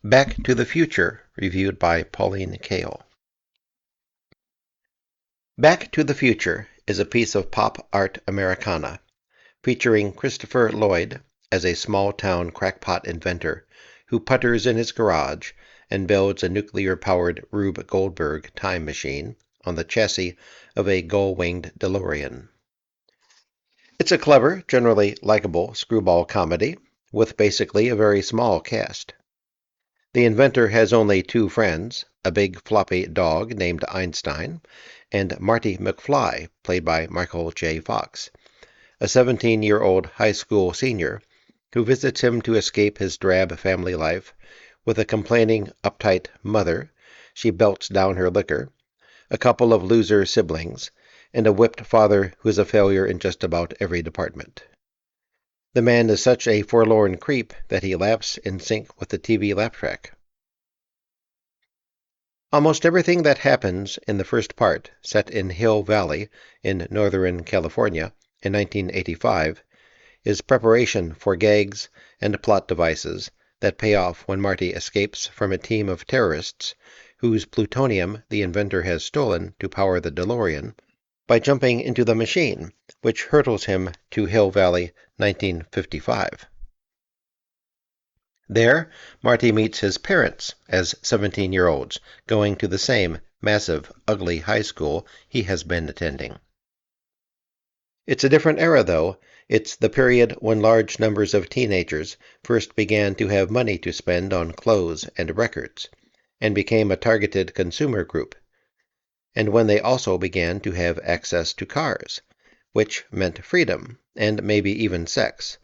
Back to the Future, reviewed by Pauline Kael. Back to the Future is a piece of pop art Americana, featuring Christopher Lloyd as a small-town crackpot inventor who putters in his garage and builds a nuclear-powered Rube Goldberg time machine on the chassis of a gull-winged DeLorean. It's a clever, generally likable screwball comedy with basically a very small cast. The inventor has only two friends, a big floppy dog named Einstein, and Marty McFly, played by Michael J. Fox, a 17-year-old high school senior who visits him to escape his drab family life with a complaining, uptight mother. She belts down her liquor, a couple of loser siblings, and a whipped father who's a failure in just about every department. The man is such a forlorn creep that he laps in sync with the TV laugh track. Almost everything that happens in the first part, set in Hill Valley in Northern California in 1985, is preparation for gags and plot devices that pay off when Marty escapes from a team of terrorists whose plutonium the inventor has stolen to power the DeLorean by jumping into the machine, which hurtles him to Hill Valley 1955. There, Marty meets his parents as 17-year-olds, going to the same massive, ugly high school he has been attending. It's a different era, though. It's the period when large numbers of teenagers first began to have money to spend on clothes and records, and became a targeted consumer group, and when they also began to have access to cars, which meant freedom, and maybe even sex,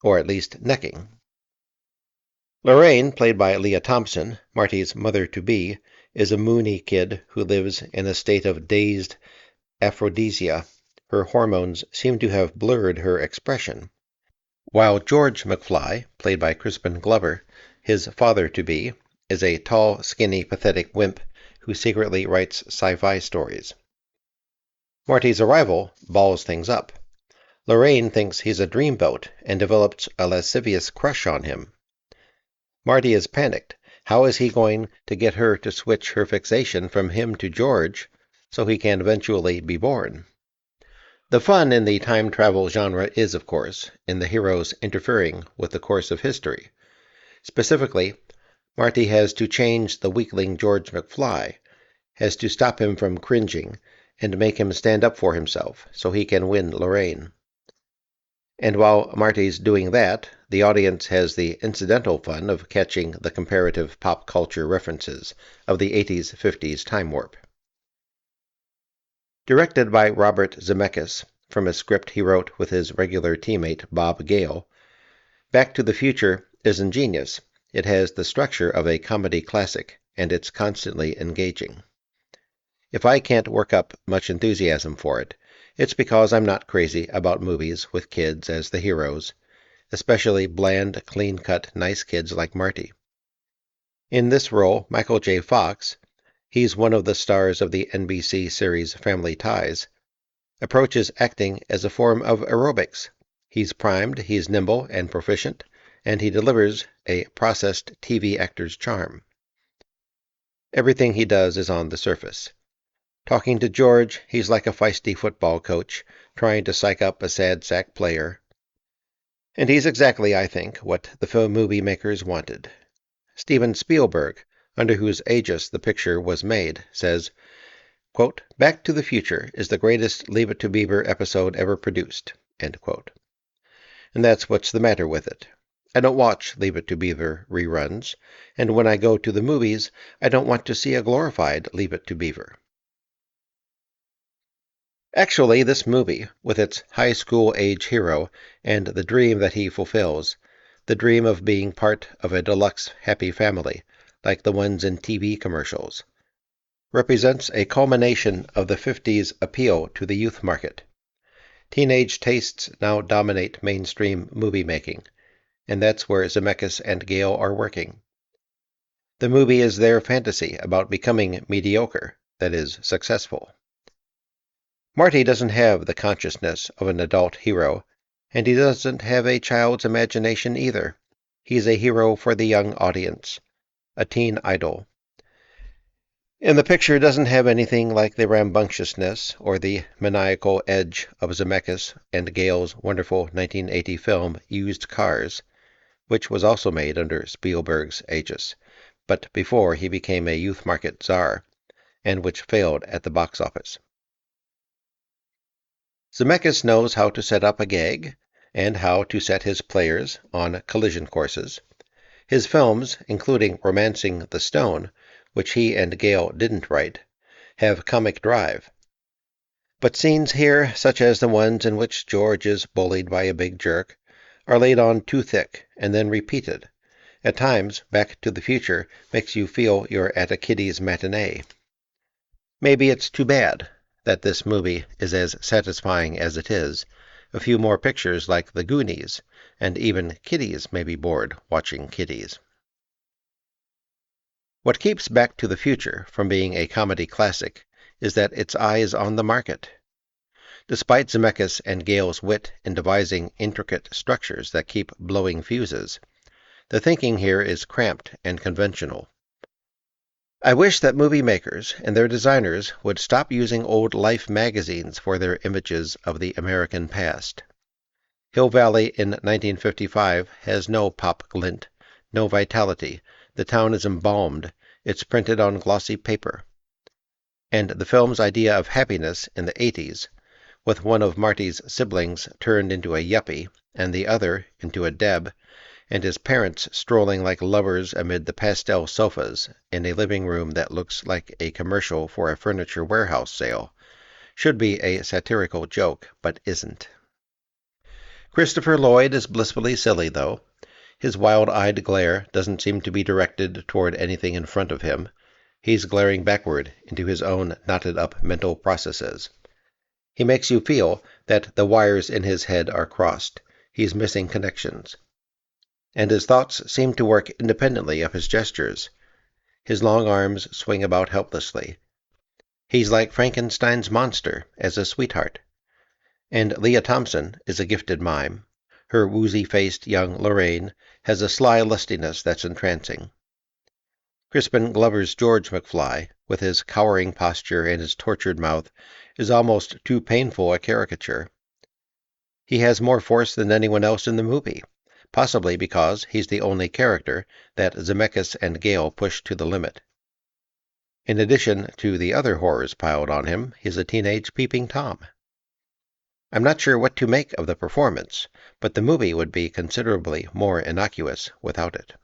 or at least necking. Lorraine, played by Leah Thompson, Marty's mother-to-be, is a moony kid who lives in a state of dazed aphrodisia. Her hormones seem to have blurred her expression. While George McFly, played by Crispin Glover, his father-to-be, is a tall, skinny, pathetic wimp who secretly writes sci-fi stories. Marty's arrival balls things up. Lorraine thinks he's a dreamboat and develops a lascivious crush on him. Marty is panicked. How is he going to get her to switch her fixation from him to George so he can eventually be born? The fun in the time travel genre is, of course, in the heroes interfering with the course of history. Specifically, Marty has to change the weakling George McFly, has to stop him from cringing and make him stand up for himself so he can win Lorraine. And while Marty's doing that, the audience has the incidental fun of catching the comparative pop culture references of the 80s-50s time warp. Directed by Robert Zemeckis, from a script he wrote with his regular teammate Bob Gale, Back to the Future is ingenious. It has the structure of a comedy classic, and it's constantly engaging. If I can't work up much enthusiasm for it, it's because I'm not crazy about movies with kids as the heroes, especially bland, clean-cut, nice kids like Marty. In this role, Michael J. Fox, he's one of the stars of the NBC series Family Ties, approaches acting as a form of aerobics. He's primed, he's nimble and proficient, and he delivers a processed TV actor's charm. Everything he does is on the surface. Talking to George, he's like a feisty football coach trying to psych up a sad sack player. And he's exactly, I think, what the film movie makers wanted. Steven Spielberg, under whose aegis the picture was made, says, quote, "Back to the Future is the greatest Leave It to Beaver episode ever produced," end quote. And that's what's the matter with it. I don't watch Leave It to Beaver reruns, and when I go to the movies, I don't want to see a glorified Leave It to Beaver. Actually, this movie, with its high school-age hero and the dream that he fulfills, the dream of being part of a deluxe happy family, like the ones in TV commercials, represents a culmination of the 50s appeal to the youth market. Teenage tastes now dominate mainstream movie making, and that's where Zemeckis and Gale are working. The movie is their fantasy about becoming mediocre, that is, successful. Marty doesn't have the consciousness of an adult hero, and he doesn't have a child's imagination either. He's a hero for the young audience, a teen idol. And the picture doesn't have anything like the rambunctiousness or the maniacal edge of Zemeckis and Gale's wonderful 1980 film Used Cars, which was also made under Spielberg's aegis, but before he became a youth market czar, and which failed at the box office. Zemeckis knows how to set up a gag, and how to set his players on collision courses. His films, including Romancing the Stone, which he and Gale didn't write, have comic drive. But scenes here, such as the ones in which George is bullied by a big jerk, are laid on too thick and then repeated. At times, Back to the Future makes you feel you're at a kiddies' matinee. Maybe it's too bad that this movie is as satisfying as it is. A few more pictures like The Goonies, and even kiddies may be bored watching kiddies. What keeps Back to the Future from being a comedy classic is that its eyes on the market. Despite Zemeckis and Gale's wit in devising intricate structures that keep blowing fuses, the thinking here is cramped and conventional. I wish that movie makers and their designers would stop using old Life magazines for their images of the American past. Hill Valley in 1955 has no pop glint, no vitality. The town is embalmed. It's printed on glossy paper. And the film's idea of happiness in the 80s, with one of Marty's siblings turned into a yuppie and the other into a deb, and his parents strolling like lovers amid the pastel sofas in a living room that looks like a commercial for a furniture warehouse sale, should be a satirical joke, but isn't. Christopher Lloyd is blissfully silly, though. His wild-eyed glare doesn't seem to be directed toward anything in front of him. He's glaring backward into his own knotted-up mental processes. He makes you feel that the wires in his head are crossed. He's missing connections. And his thoughts seem to work independently of his gestures. His long arms swing about helplessly. He's like Frankenstein's monster as a sweetheart. And Leah Thompson is a gifted mime. Her woozy-faced young Lorraine has a sly lustiness that's entrancing. Crispin Glover's George McFly, with his cowering posture and his tortured mouth, is almost too painful a caricature. He has more force than anyone else in the movie, possibly because he's the only character that Zemeckis and Gale pushed to the limit. In addition to the other horrors piled on him, he's a teenage peeping Tom. I'm not sure what to make of the performance, but the movie would be considerably more innocuous without it.